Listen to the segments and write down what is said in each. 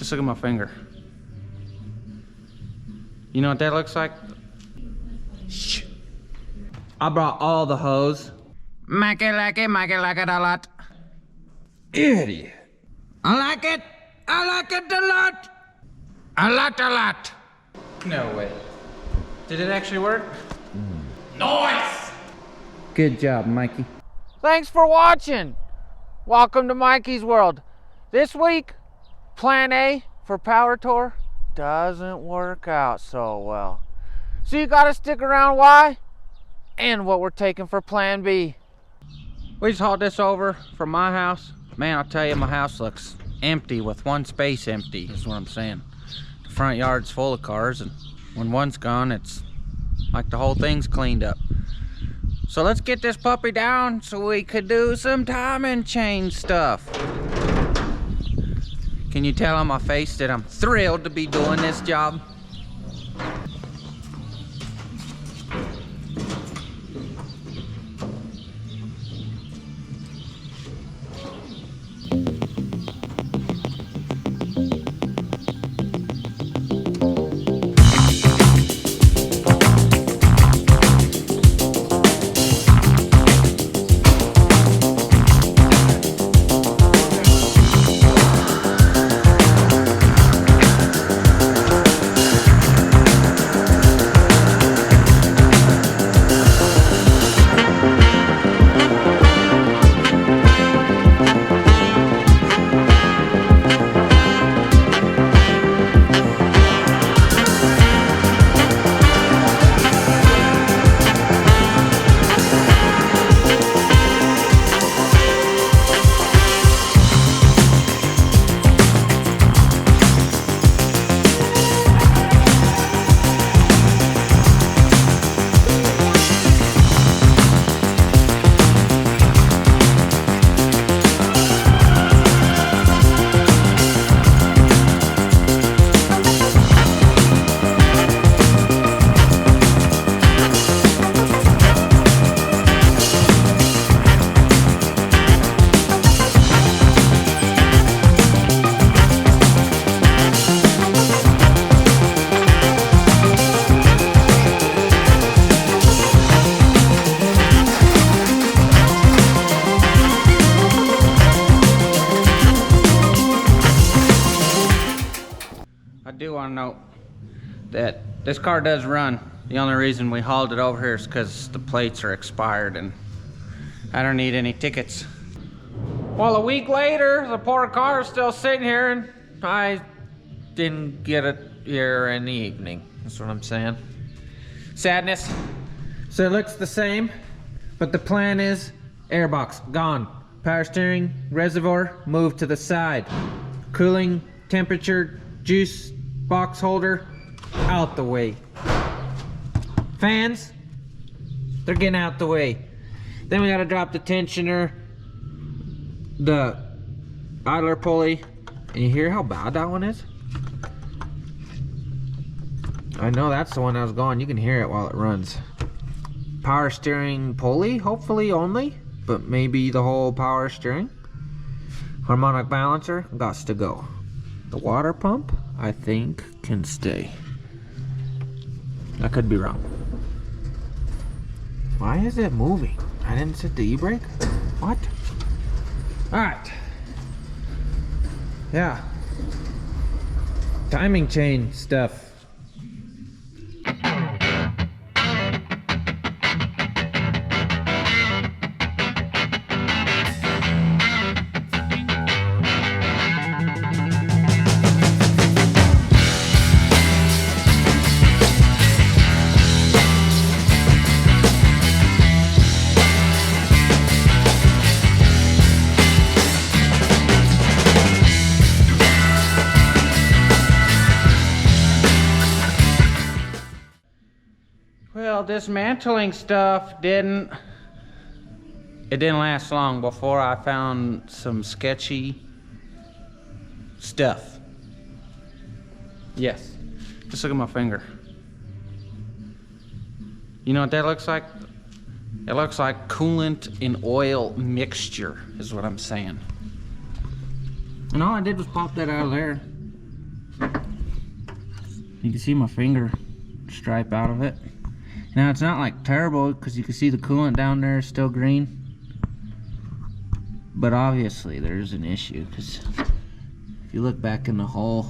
Just look at my finger. You know what that looks like? Shh. I brought all the hose. Make it like it a lot. Idiot. I like it a lot. A lot. No way. Did it actually work? Nice! Good job, Mikey. Thanks for watching. Welcome to Mikey's World. This week, Plan A for Power Tour doesn't work out so well. So you gotta stick around why and what we're taking for Plan B. We just hauled this over from my house. Man, I'll tell you, my house looks empty with one space empty, is what I'm saying. The front yard's full of cars, and when one's gone, it's like the whole thing's cleaned up. So let's get this puppy down so we could do some timing chain stuff. Can you tell on my face that I'm thrilled to be doing this job? I do want to note that this car does run. The only reason we hauled it over here is because the plates are expired and I don't need any tickets. Well, a week later, the poor car is still sitting here and I didn't get it here in the evening. That's what I'm saying. Sadness. So it looks the same, but the plan is airbox gone. Power steering, reservoir moved to the side. Cooling, temperature, juice box holder out the way. Fans, they're getting out the way. Then we gotta drop the tensioner, the idler pulley, and you hear how bad that one is? I know that's the one that was going. You can hear it while it runs. Power steering pulley, hopefully only, but maybe the whole power steering. Harmonic balancer, gots to go. The water pump, I think, can stay. I could be wrong. Why is it moving? I didn't set the e-brake? What? Alright. Yeah. Timing chain stuff. Well, dismantling stuff didn't last long before I found some sketchy stuff. Yes, just look at my finger. You know what that looks like? It looks like coolant and oil mixture is what I'm saying. And all I did was pop that out of there. You can see my finger stripe out of it. Now it's not like terrible because you can see the coolant down there is still green. But obviously there's an issue because if you look back in the hole,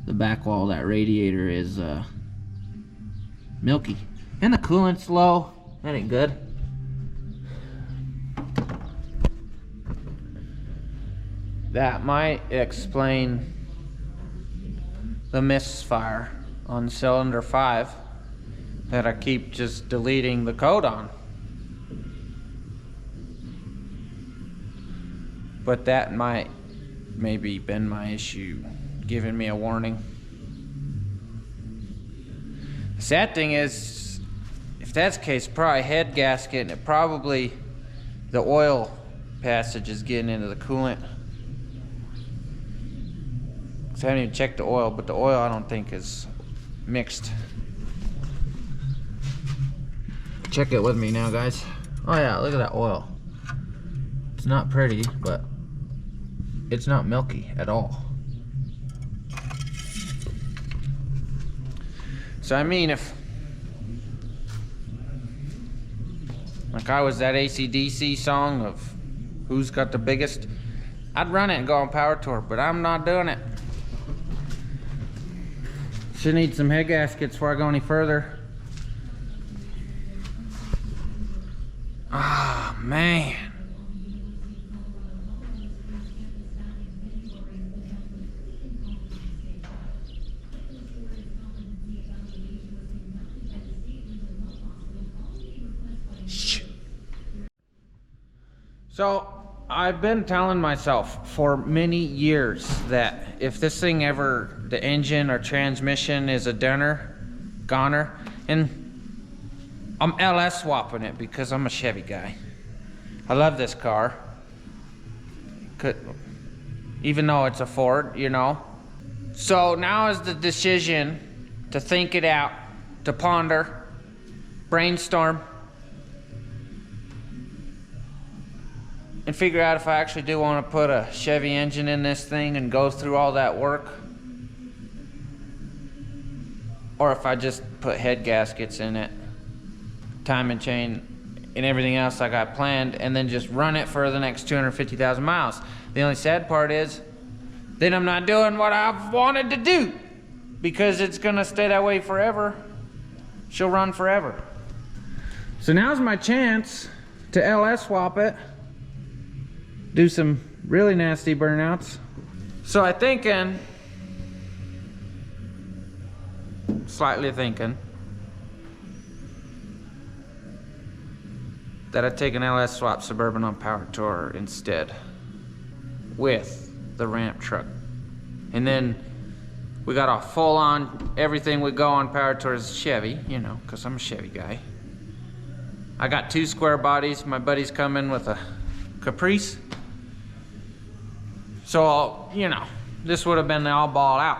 the back wall of that radiator is milky. And the coolant's low. That ain't good. That might explain the misfire on cylinder 5 that I keep just deleting the code on. But that might maybe been my issue, giving me a warning. The sad thing is, if that's the case, probably head gasket, and it probably the oil passage is getting into the coolant. I haven't even checked the oil, but the oil I don't think is mixed. Check it with me now, guys. Oh yeah, look at that oil. It's not pretty, but it's not milky at all. So I mean, if like I was that AC/DC song of who's got the biggest, I'd run it and go on power tour, but I'm not doing it. Should need some head gaskets before I go any further. Ah, man. So I've been telling myself for many years that if this thing ever, the engine or transmission is a goner, and I'm LS swapping it because I'm a Chevy guy. I love this car. Even though it's a Ford, you know. So now is the decision to think it out, to ponder, brainstorm, and figure out if I actually do want to put a Chevy engine in this thing and go through all that work, or if I just put head gaskets in it, timing chain, and everything else I got planned, and then just run it for the next 250,000 miles. The only sad part is, then I'm not doing what I've wanted to do, because it's gonna stay that way forever. She'll run forever. So now's my chance to LS swap it, do some really nasty burnouts. So I'm thinking, slightly thinking, that I'd take an LS swap Suburban on power tour instead with the ramp truck. And then we got a full on, everything we go on power tour is Chevy, you know, cause I'm a Chevy guy. I got 2 square bodies. My buddy's coming with a Caprice. So, you know, this would have been all ball out.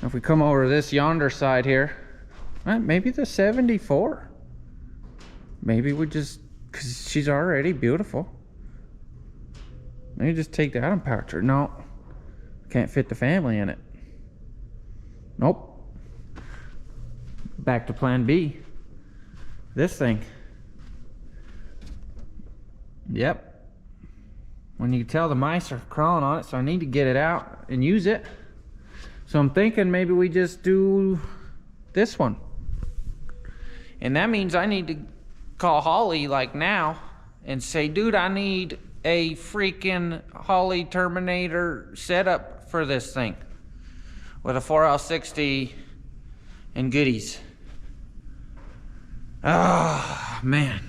If we come over to this yonder side here, maybe the 74. Maybe we just, cause she's already beautiful. Maybe just take that on power tour. No, can't fit the family in it. Nope. Back to plan B. This thing. Yep. When you can tell the mice are crawling on it, so I need to get it out and use it. So I'm thinking maybe we just do this one. And that means I need to call Holly like now and say, dude, I need a freaking Holly Terminator setup for this thing with a 4L60 and goodies. Oh, man.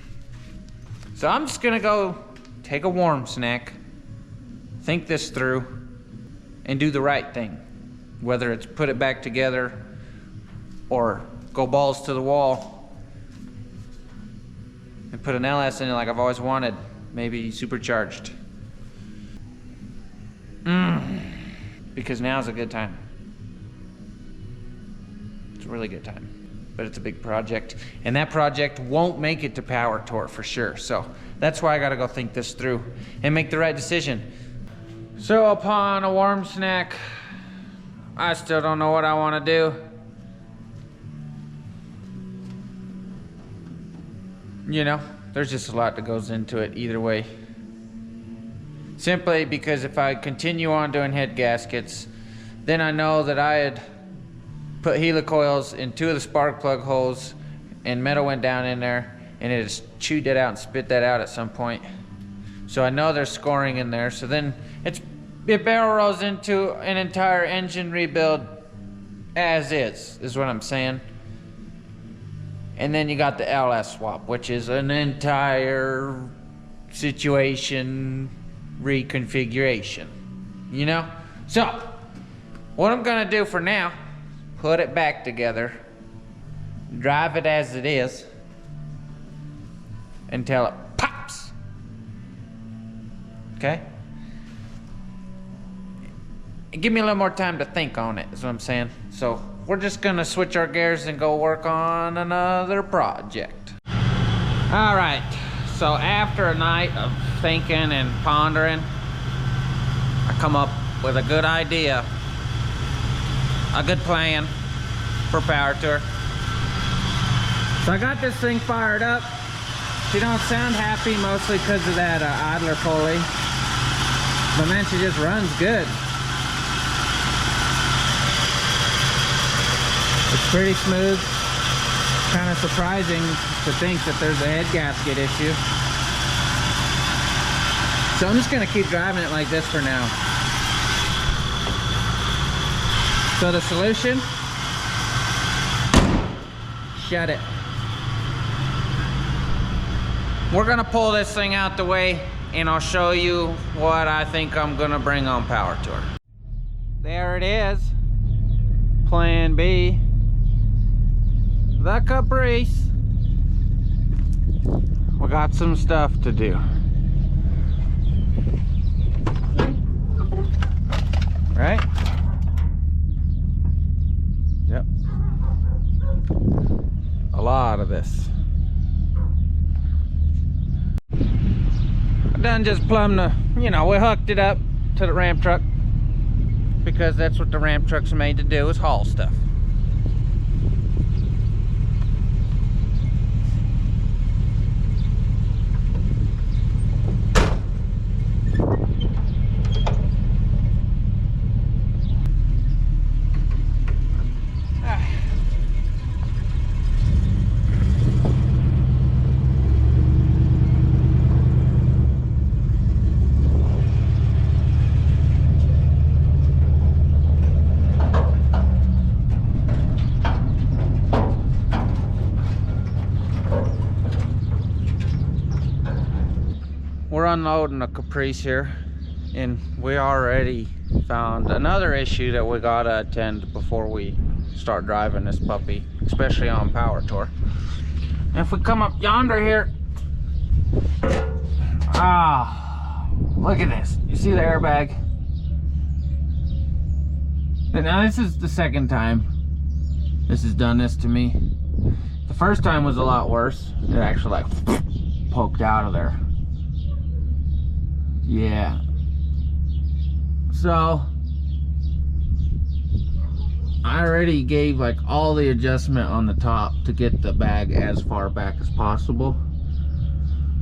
So I'm just gonna go take a warm snack, think this through, and do the right thing. Whether it's put it back together or go balls to the wall and put an LS in it like I've always wanted, maybe supercharged. Because now's a good time. It's a really good time. But it's a big project, and that project won't make it to power tour for sure. So that's why I gotta go think this through and make the right decision. So upon a warm snack, I still don't know what I want to do. You know, there's just a lot that goes into it either way. Simply because if I continue on doing head gaskets, then I know that I had put helicoils in 2 of the spark plug holes and metal went down in there and it has chewed that out and spit that out at some point. So I know there's scoring in there. So then it barrel rolls into an entire engine rebuild as is what I'm saying. And then you got the LS swap, which is an entire situation reconfiguration, you know? So, what I'm gonna do for now, put it back together, drive it as it is, until it pops. Okay? And give me a little more time to think on it, is what I'm saying. So, we're just gonna switch our gears and go work on another project. All right, so after a night of thinking and pondering, I come up with a good idea, a good plan for Power Tour. So I got this thing fired up. She don't sound happy, mostly because of that idler pulley, but man, she just runs good. It's pretty smooth. Kind of surprising to think that there's a head gasket issue. So I'm just gonna keep driving it like this for now. So the solution, shut it. We're gonna pull this thing out the way and I'll show you what I think I'm gonna bring on Power Tour. There it is, Plan B. The Caprice. We got some stuff to do. Right? Yep. A lot of this. I done just plumbed the, you know, we hooked it up to the ramp truck because that's what the ramp truck's made to do, is haul stuff. We're unloading a Caprice here, and we already found another issue that we gotta attend before we start driving this puppy, especially on Power Tour. And if we come up yonder here, look at this. You see the airbag? And now this is the second time this has done this to me. The first time was a lot worse. It actually like poked out of there. Yeah. So I already gave like all the adjustment on the top to get the bag as far back as possible.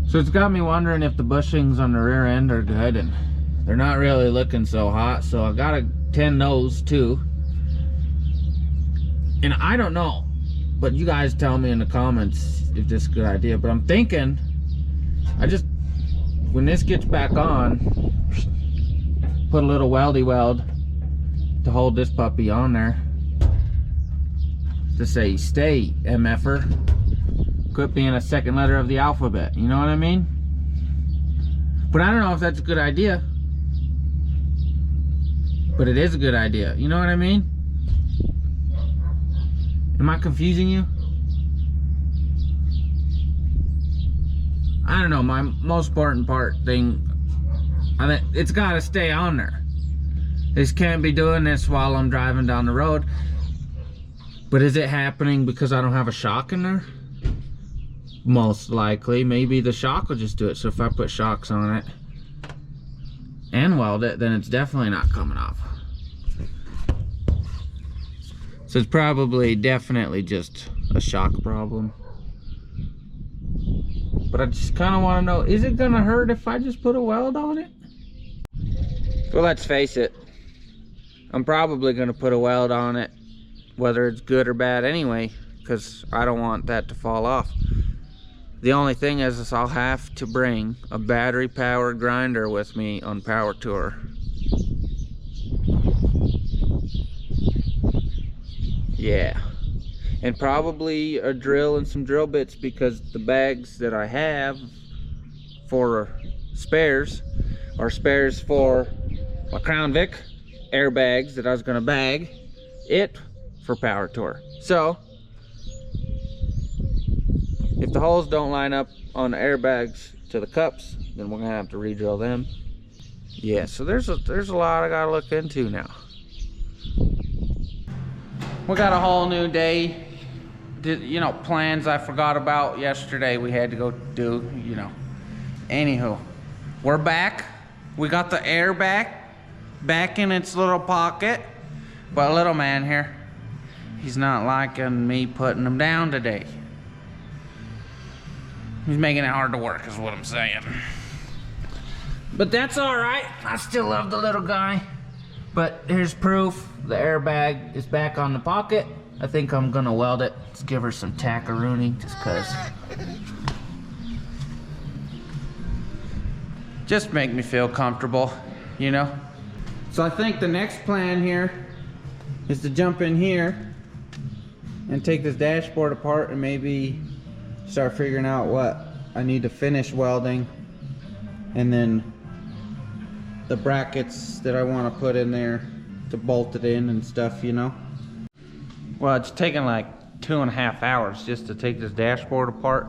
So it's got me wondering if the bushings on the rear end are good, and they're not really looking so hot. So I gotta tend those too. And I don't know, but you guys tell me in the comments if this is a good idea. But I'm thinking, when this gets back on, put a little weldy weld to hold this puppy on there to say, stay MFer, quit being a second letter of the alphabet, you know what I mean? But I don't know if that's a good idea, but it is a good idea, you know what I mean? Am I confusing you? I don't know, my most important thing, I think it's got to stay on there. This can't be doing this while I'm driving down the road. But is it happening because I don't have a shock in there? Most likely. Maybe the shock will just do it. So if I put shocks on it and weld it, then it's definitely not coming off. So it's probably definitely just a shock problem. But I just kind of want to know, is it gonna hurt if I just put a weld on it? Well, let's face it, I'm probably gonna put a weld on it, whether it's good or bad anyway, because I don't want that to fall off. The only thing is I'll have to bring a battery powered grinder with me on power tour. Yeah, and probably a drill and some drill bits, because the bags that I have for spares are spares for my Crown Vic airbags that I was gonna bag it for power tour. So if the holes don't line up on the airbags to the cups, then we're gonna have to re-drill them. Yeah, so there's a lot I gotta look into now. We got a whole new day. You know, plans I forgot about yesterday we had to go do, you know. Anywho, we're back. We got the air back in its little pocket. But little man here, he's not liking me putting him down today. He's making it hard to work is what I'm saying. But that's all right. I still love the little guy. But here's proof. The airbag is back on the pocket. I think I'm gonna weld it. Let's give her some tackaroonie just cause. Just make me feel comfortable, you know? So I think the next plan here is to jump in here and take this dashboard apart and maybe start figuring out what I need to finish welding, and then the brackets that I want to put in there to bolt it in and stuff, you know. Well, it's taken like 2.5 hours just to take this dashboard apart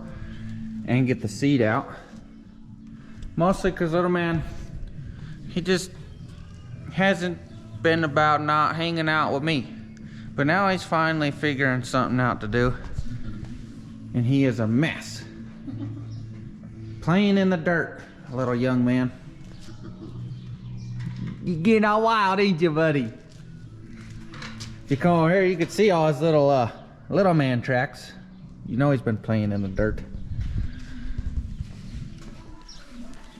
and get the seat out. Mostly because little man, he just hasn't been about not hanging out with me. But now he's finally figuring something out to do. And he is a mess. Playing in the dirt, little young man. You getting all wild, ain't you, buddy? If you come over here, you can see all his little man tracks. You know he's been playing in the dirt.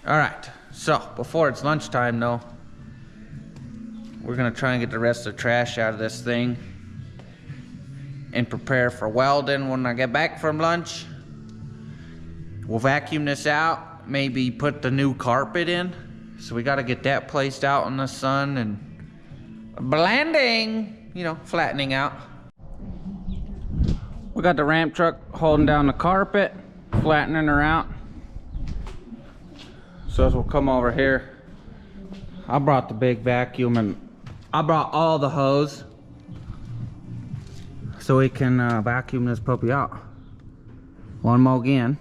All right, so before it's lunchtime though, we're gonna try and get the rest of the trash out of this thing and prepare for welding when I get back from lunch. We'll vacuum this out, maybe put the new carpet in. So we gotta get that placed out in the sun and blending, you know, flattening out. We got the ramp truck holding down the carpet, flattening her out. So as we'll come over here, I brought the big vacuum and I brought all the hose so we can vacuum this puppy out. One more again,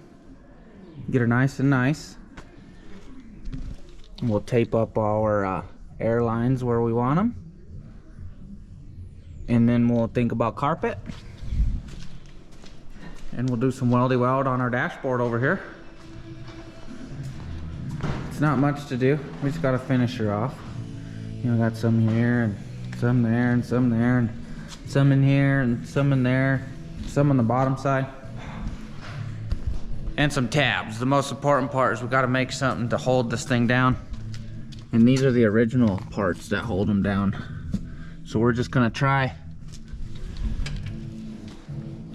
get her nice and nice. We'll tape up our air lines where we want them. And then we'll think about carpet. And we'll do some weldy weld on our dashboard over here. It's not much to do. We just gotta finish her off. You know, got some here and some there and some there and some in here and some in there. Some on the bottom side. And some tabs. The most important part is we gotta make something to hold this thing down. And these are the original parts that hold them down. So we're just gonna try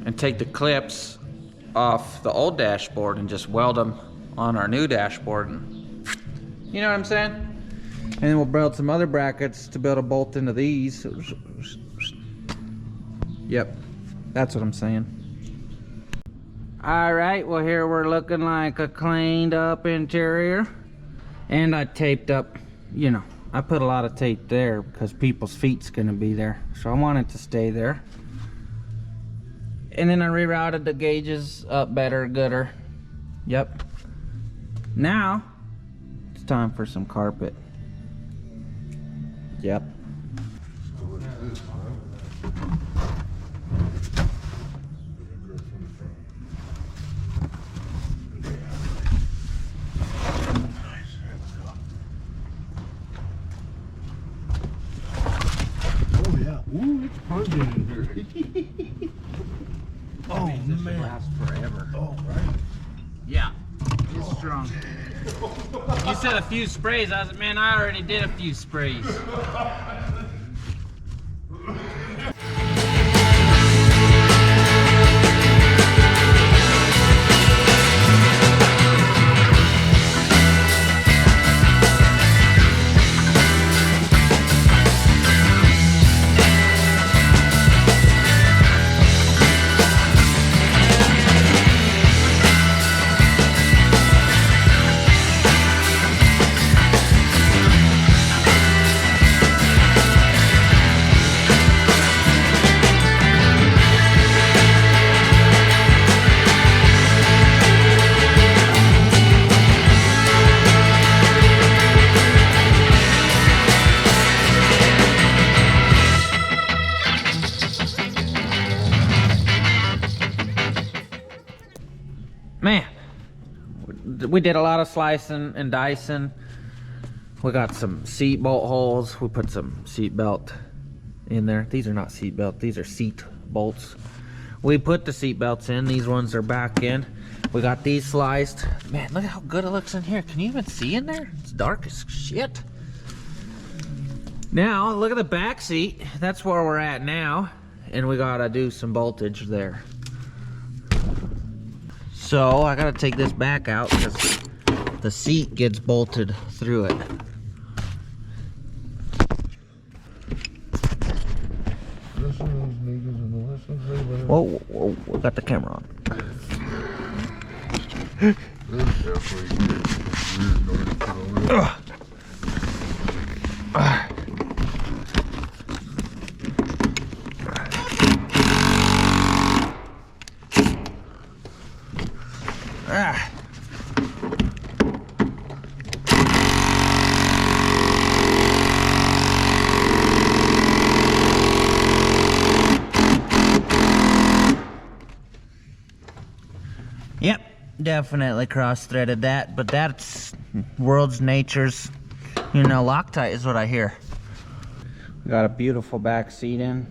and take the clips off the old dashboard and just weld them on our new dashboard. And, you know what I'm saying? And then we'll build some other brackets to build a bolt into these. Yep, that's what I'm saying. All right, well here we're looking like a cleaned up interior. And I taped up, you know, I put a lot of tape there because people's feet's gonna be there. So I want it to stay there. And then I rerouted the gauges up better, gooder. Yep. Now, it's time for some carpet. Yep. Sponge in here. Oh Man, this man. will last forever. Oh right. Yeah, it's strong. You said a few sprays. I was like, man, I already did a few sprays. Man, we did a lot of slicing and dicing. We got some seat bolt holes. We put some seat belt in there. These are not seat belt, these are seat bolts. We put the seat belts in. These ones are back in. We got these sliced. Man, look how good it looks in here. Can you even see in there? It's dark as shit. Now, look at the back seat. That's where we're at now. And we gotta do some boltage there. So I gotta take this back out because the seat gets bolted through it. Whoa, whoa, whoa, we got the camera on. Yep, definitely cross-threaded that, but that's world's nature's, you know, Loctite is what I hear. Got a beautiful back seat in.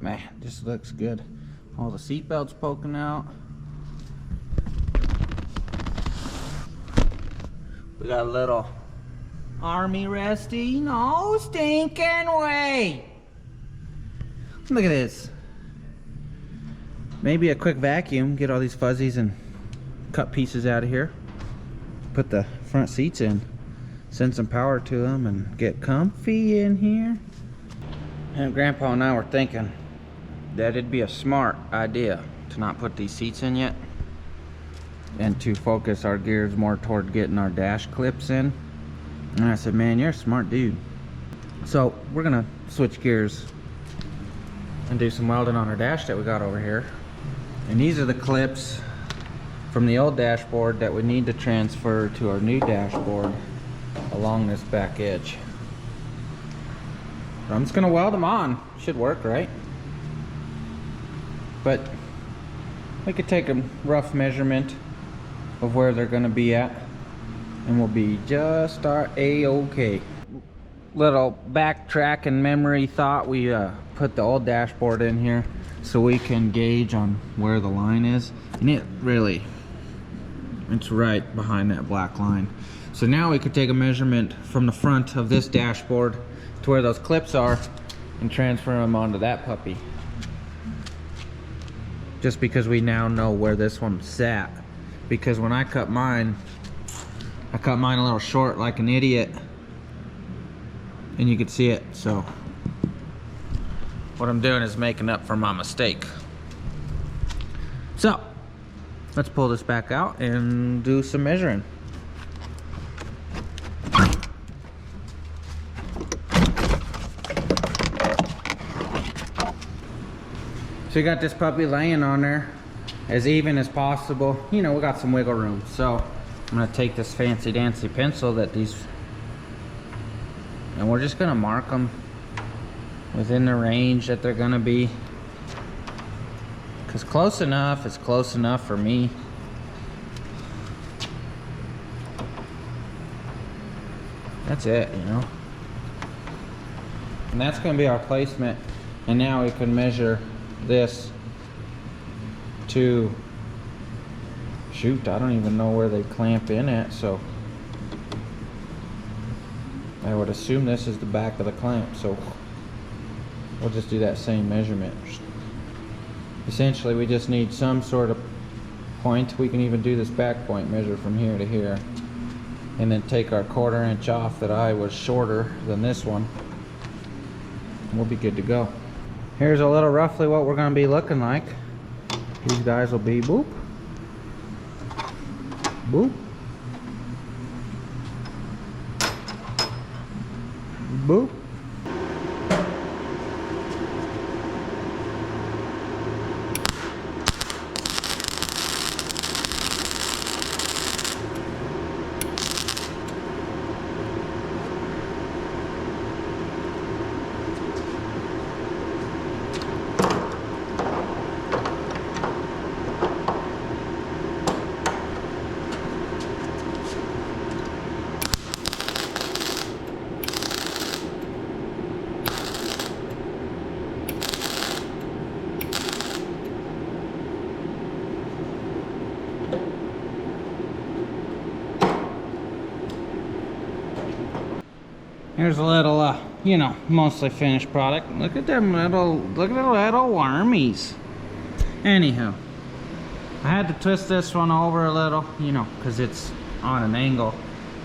Man, this looks good. All the seat belts poking out. We got a little army resting. No stinking way. Look at this. Maybe a quick vacuum, get all these fuzzies and cut pieces out of here. Put the front seats in. Send some power to them and get comfy in here. And Grandpa and I were thinking that it'd be a smart idea to not put these seats in yet and to focus our gears more toward getting our dash clips in. And I said, man, you're a smart dude. So we're gonna switch gears and do some welding on our dash that we got over here. And these are the clips from the old dashboard that we need to transfer to our new dashboard along this back edge. I'm just gonna weld them on. Should work, right? But we could take a rough measurement of where they're gonna be at and we'll be just our A-okay. Little backtrack and memory thought, we put the old dashboard in here so we can gauge on where the line is, and it's right behind that black line. So now we could take a measurement from the front of this dashboard to where those clips are and transfer them onto that puppy. Just because we now know where this one sat. Because when I cut mine a little short like an idiot, and you could see it. So what I'm doing is making up for my mistake. So let's pull this back out and do some measuring. So you got this puppy laying on there as even as possible. You know, we got some wiggle room. So I'm gonna take this fancy dancy pencil and we're just gonna mark them within the range that they're gonna be. Because close enough is close enough for me. That's it, you know. And that's gonna be our placement And now we can measure this to, shoot, I don't even know where they clamp in at, so I would assume this is the back of the clamp, so we'll just do that same measurement. Essentially, we just need some sort of point. We can even do this back point, measure from here to here, and then take our 1/4 inch off that eye was shorter than this one. We'll be good to go. Here's a little roughly what we're going to be looking like. These guys will be boop, boop, boop. Here's a little, you know, mostly finished product. Look at them little, look at the little wormies. Anyhow, I had to twist this one over a little, you know, because it's on an angle,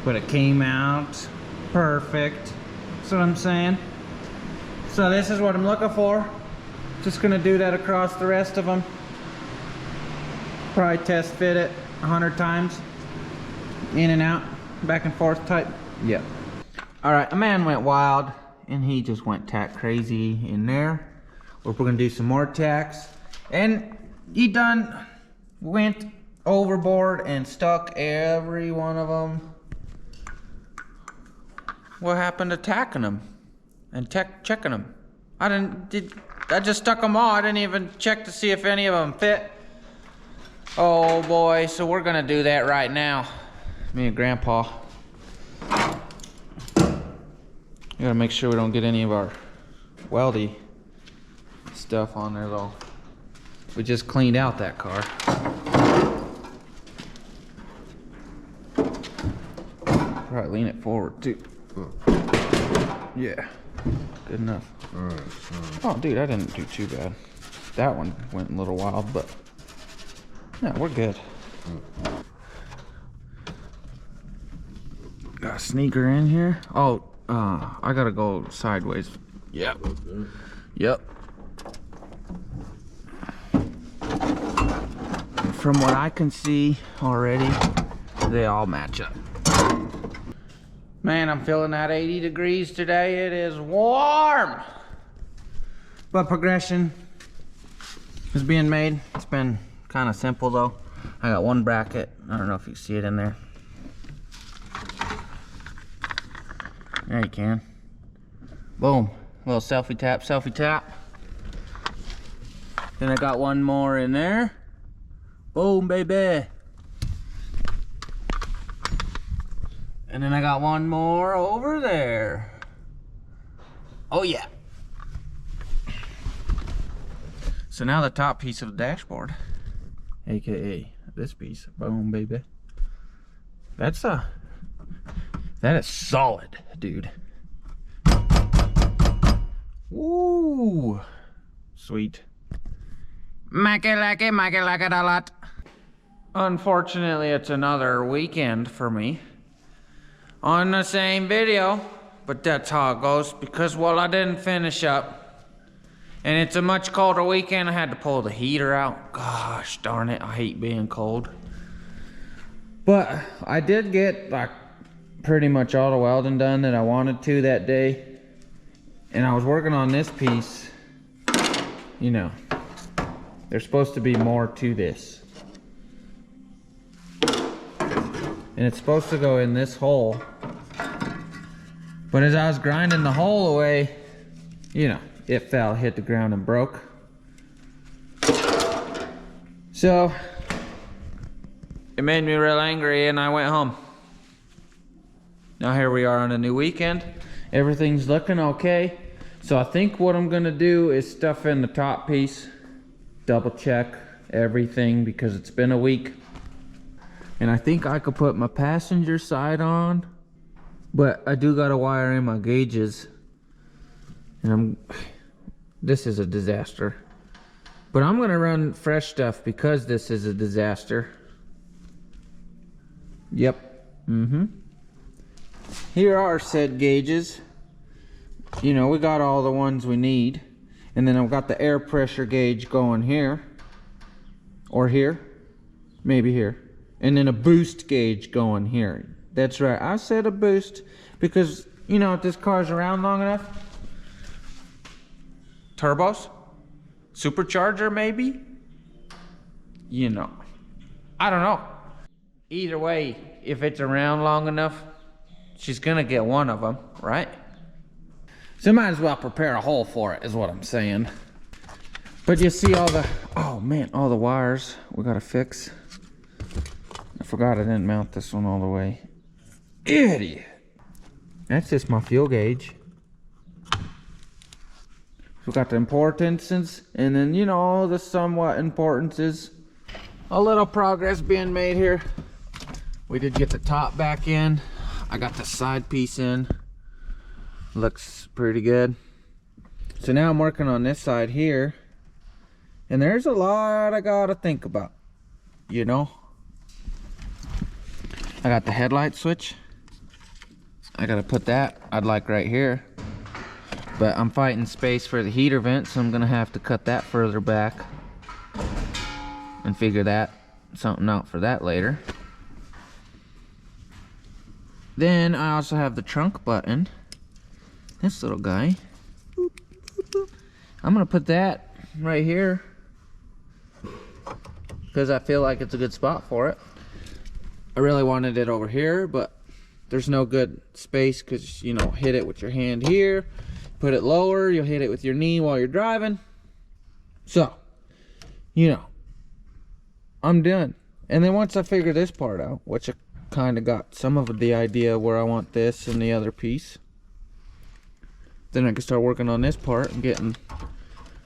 but it came out perfect. That's what I'm saying. So this is what I'm looking for. Just gonna do that across the rest of them. Probably test fit it 100 times. In and out, back and forth type. Yeah. All right, a man went wild and he just went tack crazy in there. We're gonna do some more tacks. And he done went overboard and stuck every one of them. What happened to tacking them and checking them? I just stuck them all. I didn't even check to see if any of them fit. Oh boy, so we're gonna do that right now. Me and Grandpa. We gotta make sure we don't get any of our weldy stuff on there though. We just cleaned out that car. Right, lean it forward too. Yeah, good enough. Oh dude, I didn't do too bad. That one went a little wild, but yeah, we're good. Got a sneaker in here. Oh, I gotta go sideways. Yep. Yep. From what I can see already, they all match up. Man, I'm feeling that 80 degrees today. It is warm. But progression is being made. It's been kind of simple though. I got one bracket. I don't know if you see it in there. There you can. Boom. Little selfie tap, selfie tap. Then I got one more in there. Boom, baby. And then I got one more over there. Oh yeah. So now the top piece of the dashboard, AKA this piece. Boom, baby. That is solid, dude. Woo! Sweet. Make it like it a lot. Unfortunately, it's another weekend for me on the same video, but that's how it goes because, well, I didn't finish up. And it's a much colder weekend. I had to pull the heater out. Gosh darn it, I hate being cold. But I did get like pretty much all the welding done that I wanted to that day. And I was working on this piece. You know, there's supposed to be more to this. And it's supposed to go in this hole. But as I was grinding the hole away, you know, it fell, hit the ground and broke. So it made me real angry and I went home. Now here we are on a new weekend. Everything's looking okay. So I think what I'm gonna do is stuff in the top piece, double check everything because it's been a week. And I think I could put my passenger side on, but I do gotta wire in my gauges. And this is a disaster. But I'm gonna run fresh stuff because this is a disaster. Yep, Here are said gauges. You know, we got all the ones we need. And then I've got the air pressure gauge going here. Or here. Maybe here. And then a boost gauge going here. That's right, I said a boost because, you know, if this car's around long enough. Turbos? Supercharger maybe? You know. I don't know. Either way, if it's around long enough, she's gonna get one of them, right? So might as well prepare a hole for it, is what I'm saying. But you see all the, oh man, all the wires we gotta fix. I forgot I didn't mount this one all the way. Idiot! That's just my fuel gauge. We got the importances, and then, you know, all the somewhat importances. A little progress being made here. We did get the top back in. I got the side piece in. Looks pretty good. So now I'm working on this side here. And there's a lot I gotta think about, you know. I got the headlight switch. I gotta put that, I'd like right here. But I'm fighting space for the heater vent, so I'm gonna have to cut that further back and figure that something out for that later. Then I also have the trunk button. This little guy. I'm gonna put that right here because I feel like it's a good spot for it. I really wanted it over here, but there's no good space because, you know, hit it with your hand here. Put it lower, you'll hit it with your knee while you're driving. So, you know, I'm done. And then once I figure this part out, which I kind of got some of the idea where I want this and the other piece, then I can start working on this part and getting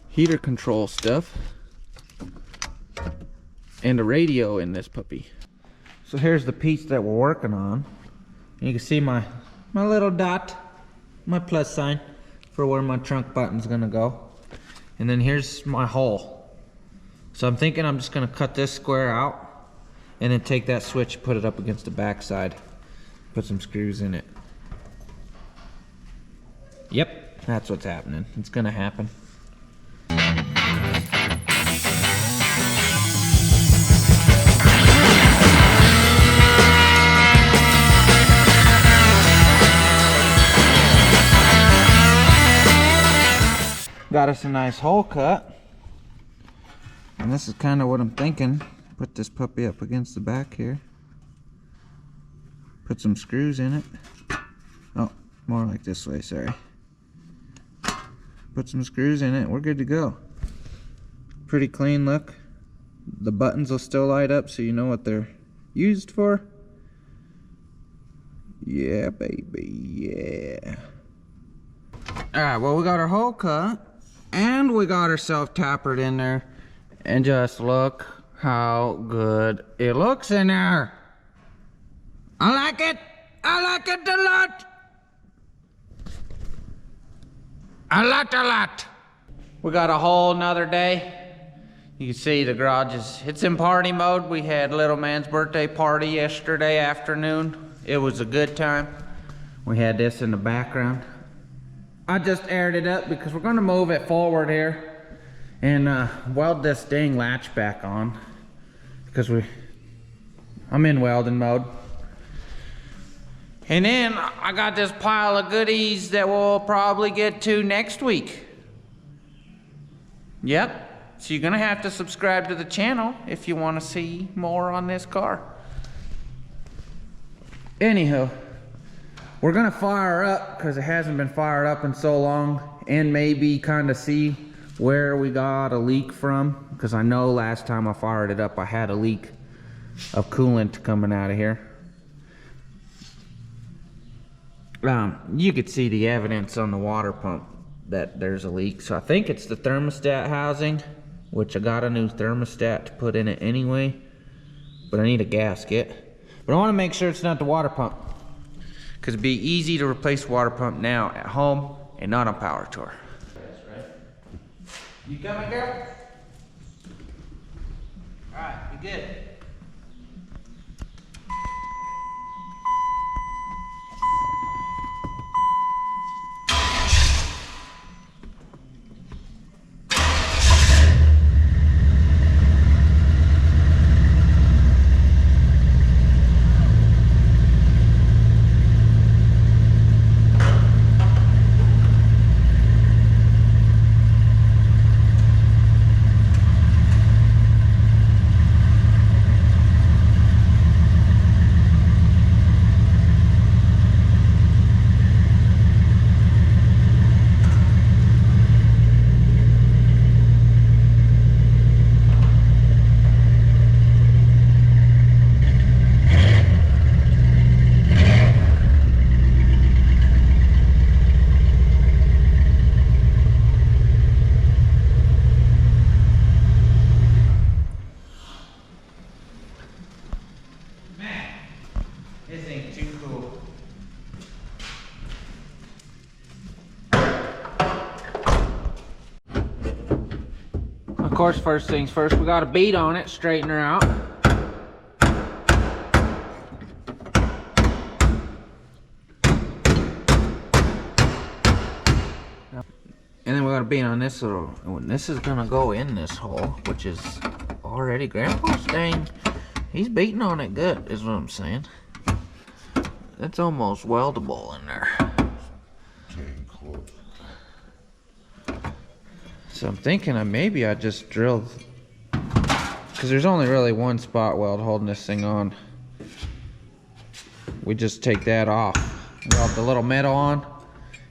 heater control stuff and a radio in this puppy. So here's the piece that we're working on. You can see my little dot, my plus sign for where my trunk button's gonna go. And then here's my hole. So I'm thinking I'm just gonna cut this square out and then take that switch, put it up against the back side, put some screws in it. Yep, that's what's happening. It's gonna happen. Got us a nice hole cut. And this is kind of what I'm thinking. Put this puppy up against the back here. Put some screws in it. Oh, more like this way, sorry. Put some screws in it, we're good to go. Pretty clean look. The buttons will still light up so you know what they're used for. Yeah, baby, yeah. Alright, well, we got our hole cut. And we got our self-tappered in there. And just look how good it looks in there. I like it. I like it a lot. A lot. We got a whole nother day. You can see the garage it's in party mode. We had little man's birthday party yesterday afternoon. It was a good time. We had this in the background. I just aired it up because we're gonna move it forward here and weld this dang latch back on because I'm in welding mode. And then I got this pile of goodies that we'll probably get to next week. Yep, so you're gonna have to subscribe to the channel if you want to see more on this car. Anywho, we're gonna fire up because it hasn't been fired up in so long, and maybe kind of see where we got a leak from, because I know last time I fired it up I had a leak of coolant coming out of here. You could see the evidence on the water pump. that there's a leak. So I think it's the thermostat housing, which I got a new thermostat to put in it anyway, but I need a gasket. But I want to make sure it's not the water pump, because it'd be easy to replace water pump now at home and not on Power Tour. That's right. You coming, girl? All right, you good. Of course, first things first, we got a bead on it, straighten her out. And then we got a bead on this little, and this is gonna go in this hole, which is already, Grandpa's dang, he's beating on it good, is what I'm saying. It's almost weldable in there. So I'm thinking maybe I just drilled, because there's only really one spot weld holding this thing on. We just take that off, weld the little metal on,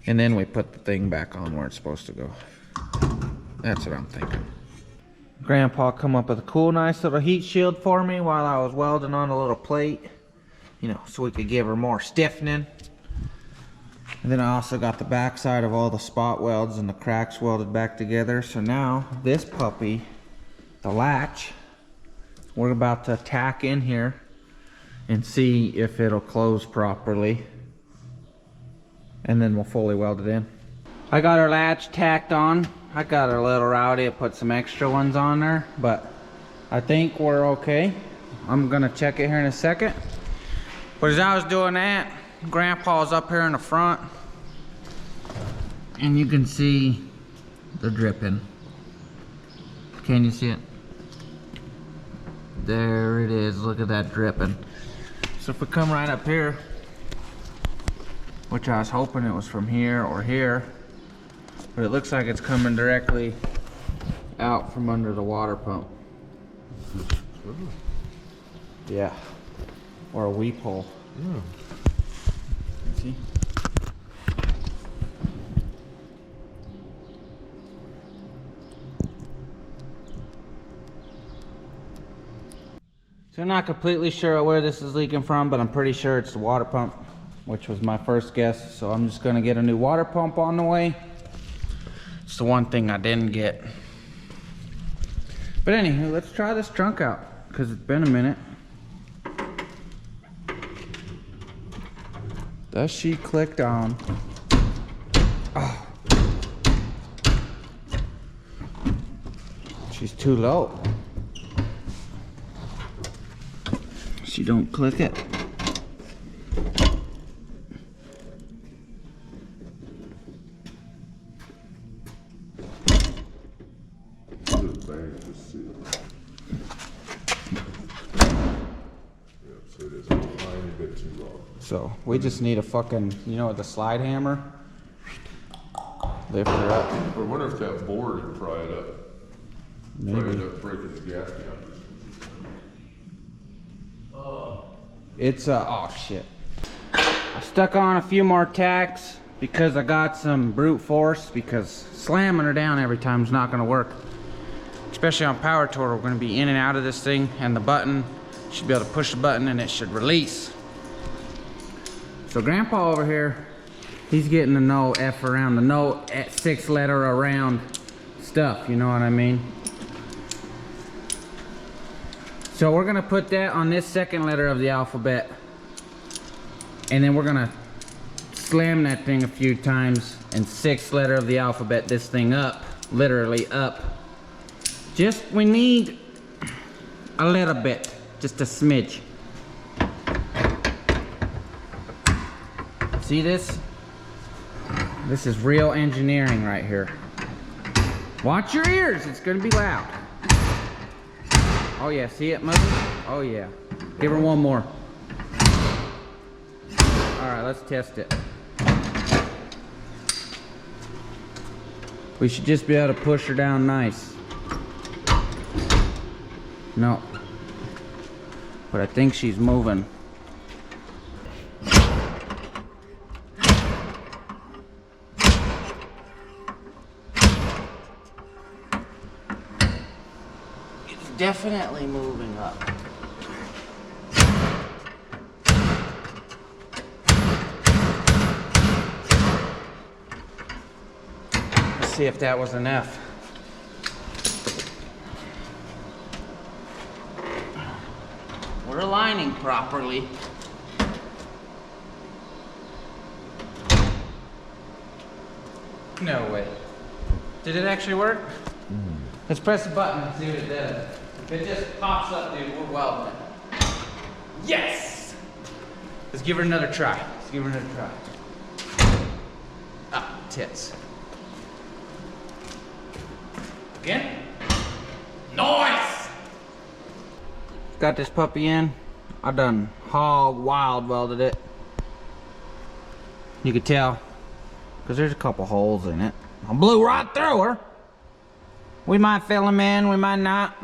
and then we put the thing back on where it's supposed to go. That's what I'm thinking. Grandpa come up with a cool, nice little heat shield for me while I was welding on a little plate, you know, so we could give her more stiffening. And then I also got the back side of all the spot welds and the cracks welded back together. So now this puppy, the latch, we're about to tack in here and see if it'll close properly. And then we'll fully weld it in. I got our latch tacked on. I got a little rowdy. I put some extra ones on there, but I think we're okay. I'm gonna check it here in a second. But as I was doing that, Grandpa's up here in the front, and you can see the dripping. Can you see it? There it is. Look at that dripping. So if we come right up here, which I was hoping it was from here or here, but it looks like it's coming directly out from under the water pump. Yeah, or a weep hole. Yeah. See? So I'm not completely sure where this is leaking from, but I'm pretty sure it's the water pump, which was my first guess. So I'm just gonna get a new water pump on the way. It's the one thing I didn't get. But anywho, let's try this trunk out, because it's been a minute. Does she clicked on? Oh. She's too low. She don't click it. So we just need a fucking, you know, the slide hammer. Lift her up. I wonder if that board would pry it up. Maybe. Pry it up, breaking the gasket out. It's oh shit. I stuck on a few more tacks because I got some brute force, because slamming her down every time is not gonna work. Especially on Power Tour, we're gonna be in and out of this thing, and the button, should be able to push the button and it should release. So Grandpa over here He's getting the no F around, the no 6-letter around stuff, you know what I mean? So we're gonna put that on this 2nd letter of the alphabet. And then we're gonna slam that thing a few times, and 6th letter of the alphabet this thing up, literally up. We need a little bit, just a smidge. See this? This is real engineering right here. Watch your ears, it's gonna be loud. Oh yeah, see it moving? Oh yeah. Give her one more. All right, let's test it. We should just be able to push her down nice. No. But I think she's moving. It's definitely moving up. See if that was an F. We're aligning properly. No way. Did it actually work? Let's press the button and see what it does. If it just pops up, dude, we're welding it. Yes! Let's give her another try. Let's give her another try. Ah, tits. Again? Nice! Got this puppy in. I done hog wild welded it. You could tell, because there's a couple holes in it. I blew right through her. We might fill them in, we might not.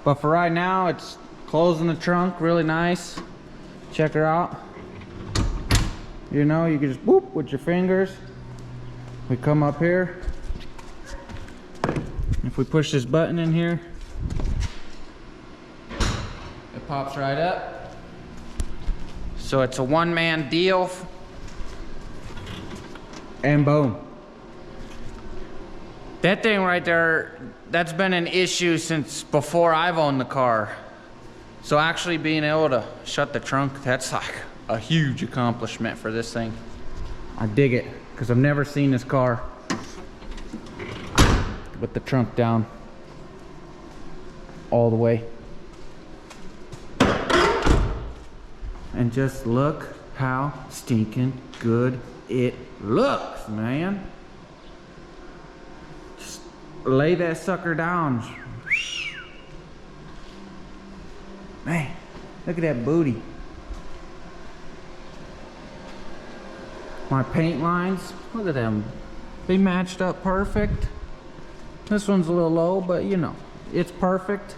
But for right now, it's closing the trunk really nice. Check her out. You know, you can just whoop with your fingers. We come up here. If we push this button in here, it pops right up. So it's a one-man deal. And boom. That thing right there, that's been an issue since before I've owned the car. So actually being able to shut the trunk, that's like a huge accomplishment for this thing. I dig it, because I've never seen this car with the trunk down all the way. And just look how stinking good it looks, man. Just lay that sucker down. Man, look at that booty. My paint lines, look at them. They matched up perfect. This one's a little low, but you know, it's perfect.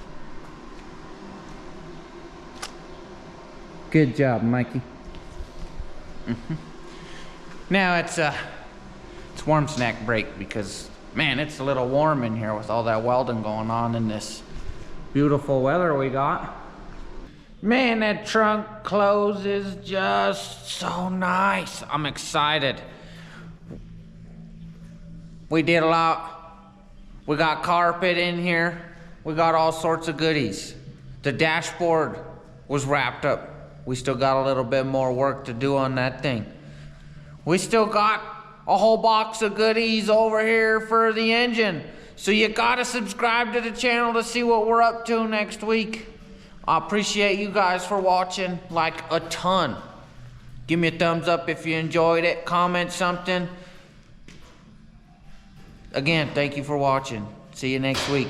Good job, Mikey. Now it's warm snack break because, man, it's a little warm in here with all that welding going on in this beautiful weather we got. Man, that trunk close is just so nice. I'm excited. We did a lot. We got carpet in here. We got all sorts of goodies. The dashboard was wrapped up. We still got a little bit more work to do on that thing. We still got a whole box of goodies over here for the engine. So you gotta subscribe to the channel to see what we're up to next week. I appreciate you guys for watching, like a ton. Give me a thumbs up if you enjoyed it. Comment something. Again, thank you for watching. See you next week.